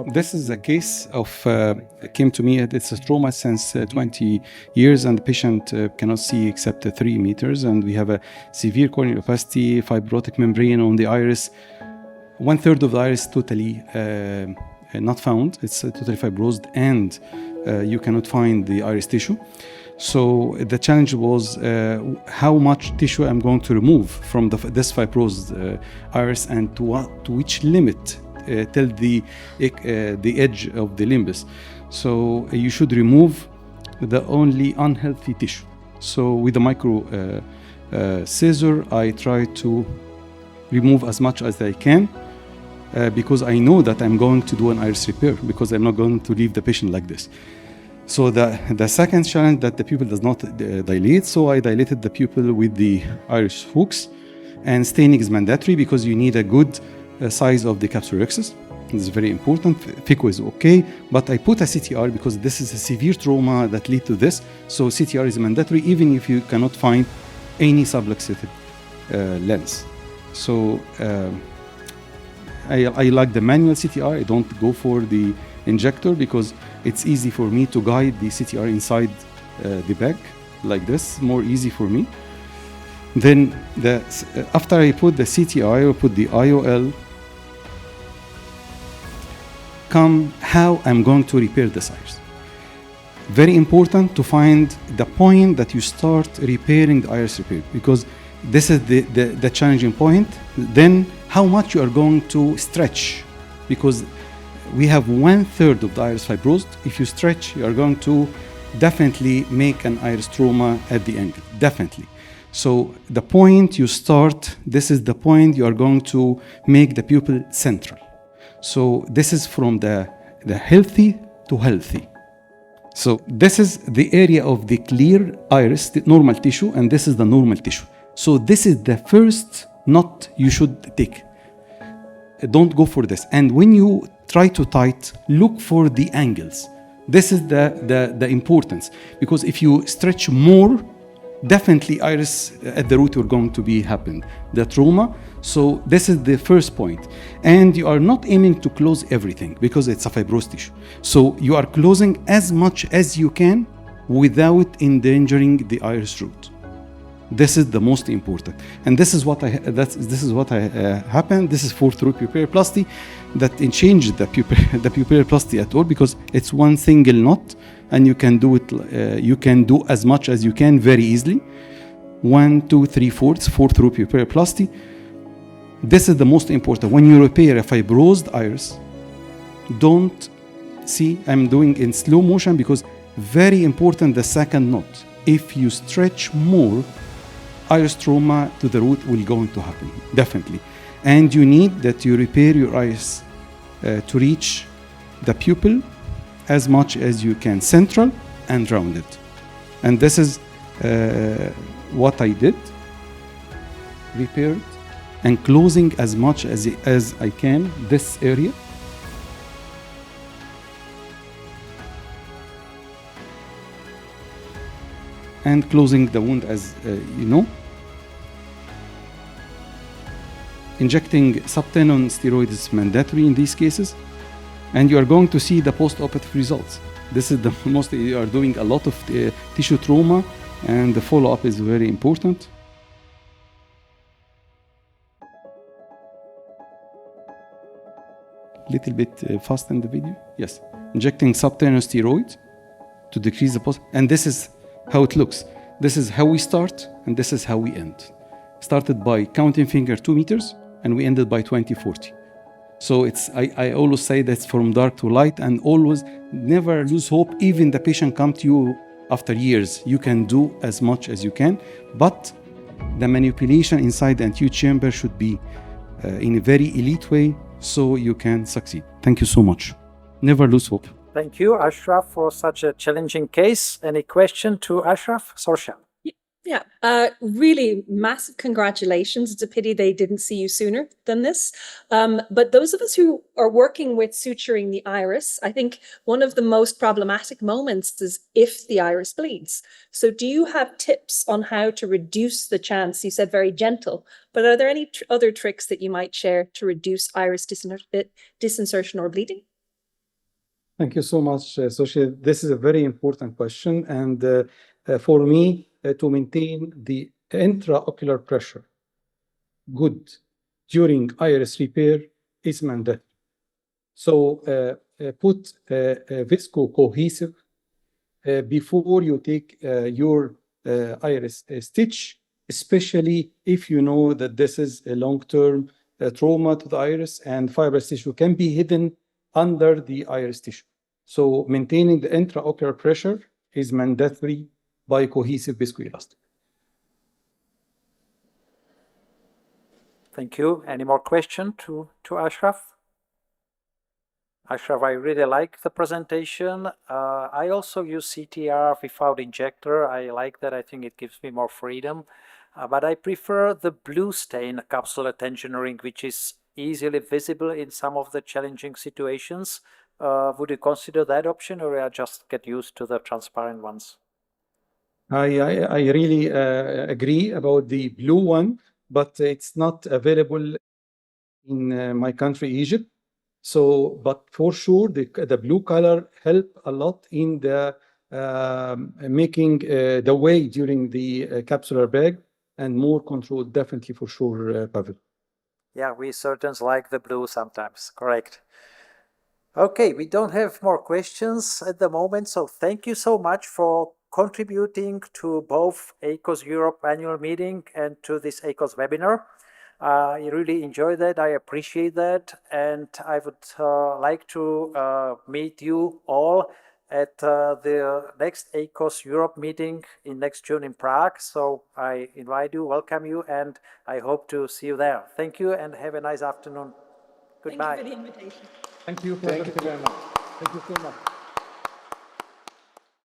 This is a case of came to me. It's a trauma since 20 years, and the patient cannot see except 3 meters, and we have a severe corneal opacity, fibrotic membrane on the iris. 1/3 of the iris totally not found. It's totally fibrosed, and you cannot find the iris tissue. So the challenge was how much tissue I'm going to remove from this fibrosed iris, and to which limit till the edge of the limbus. So you should remove the only unhealthy tissue. So with the micro scissor, I try to remove as much as I can because I know that I'm going to do an iris repair, because I'm not going to leave the patient like this. So the second challenge, that the pupil does not dilate. So I dilated the pupil with the iris hooks, and staining is mandatory because you need a good size of the capsular rhexis. This is very important. FICO is okay, but I put a CTR because this is a severe trauma that lead to this. So CTR is mandatory even if you cannot find any subluxated lens. So I like the manual CTR. I don't go for the injector because it's easy for me to guide the CTR inside the bag like this, more easy for me. Then after I put the CTI, I put the IOL. Come how I'm going to repair this iris. Very important to find the point that you start repairing the iris repair, because this is the challenging point. Then how much you are going to stretch, because we have 1/3 of the iris fibrosed. If you stretch, you are going to definitely make an iris trauma at the angle, definitely. So the point you start, this is the point you are going to make the pupil central. So this is from the healthy to healthy. So this is the area of the clear iris, the normal tissue, and this is the normal tissue. So this is the first knot you should take. Don't go for this. And when you try to tight, look for the angles. This is the importance, because if you stretch more, definitely iris at the root are going to be happen, the trauma. So this is the first point. And you are not aiming to close everything because it's a fibrosed tissue. So you are closing as much as you can without endangering the iris root. This is the most important, and this is what happened. This is for through pupilleplasty that changed the pupilleplasty at all, because it's one single knot, and you can do it. You can do as much as you can very easily. 1, 2, 3, 4 through pupilleplasty. This is the most important. When you repair a fibrosed iris, don't see. I'm doing in slow motion because very important. The second knot. If you stretch more, iris trauma to the root will going to happen, definitely. And you need that you repair your iris to reach the pupil as much as you can, central and rounded. And this is what I did, repaired and closing as much as I can this area. And closing the wound, as you know. Injecting subtenon steroid is mandatory in these cases, and you are going to see the post-operative results. This is the most. You are doing a lot of tissue trauma, and the follow-up is very important. Little bit fast in the video. Yes, injecting subtenon steroid to decrease the post, and this is how it looks. This is how we start, and this is how we end. Started by counting finger 2 meters, and we ended by 20/40. So I always say that's from dark to light, and always never lose hope. Even the patient come to you after years, you can do as much as you can, but the manipulation inside the anterior chamber should be in a very elite way, so you can succeed. Thank you so much. Never lose hope. Thank you, Ashraf, for such a challenging case. Any question to Ashraf? Sorsha. Yeah, really massive congratulations. It's a pity they didn't see you sooner than this. But those of us who are working with suturing the iris, I think one of the most problematic moments is if the iris bleeds. So do you have tips on how to reduce the chance? You said very gentle, but are there any other tricks that you might share to reduce iris disinsertion or bleeding? Thank you so much, Soshi. This is a very important question. And for me, to maintain the intraocular pressure good during iris repair is mandatory. So put visco cohesive before you take your iris stitch, especially if you know that this is a long-term trauma to the iris and fibrous tissue can be hidden under the iris tissue. So maintaining the intraocular pressure is mandatory by cohesive viscoelastic. Thank you. Any more question to Ashraf? Ashraf, I really like the presentation. I also use CTR without injector. I like that. I think it gives me more freedom. But I prefer the blue stain capsular tension ring, which is easily visible in some of the challenging situations. Would you consider that option, or I just get used to the transparent ones? I really agree about the blue one, but it's not available in my country, Egypt. So, but for sure, the blue color help a lot in the making the way during the capsular bag and more control, definitely for sure, Pavel. Yeah, we surgeons like the blue sometimes, correct. Okay, we don't have more questions at the moment, so thank you so much for contributing to both ACOS Europe annual meeting and to this ACOS webinar. I really enjoy that, I appreciate that, and I would like to meet you all at the next ACOS Europe meeting in next June in Prague. So I invite you, welcome you, and I hope to see you there. Thank you and have a nice afternoon. Goodbye. Thank you for the invitation. Thank you. Thank you very much. Thank you so much.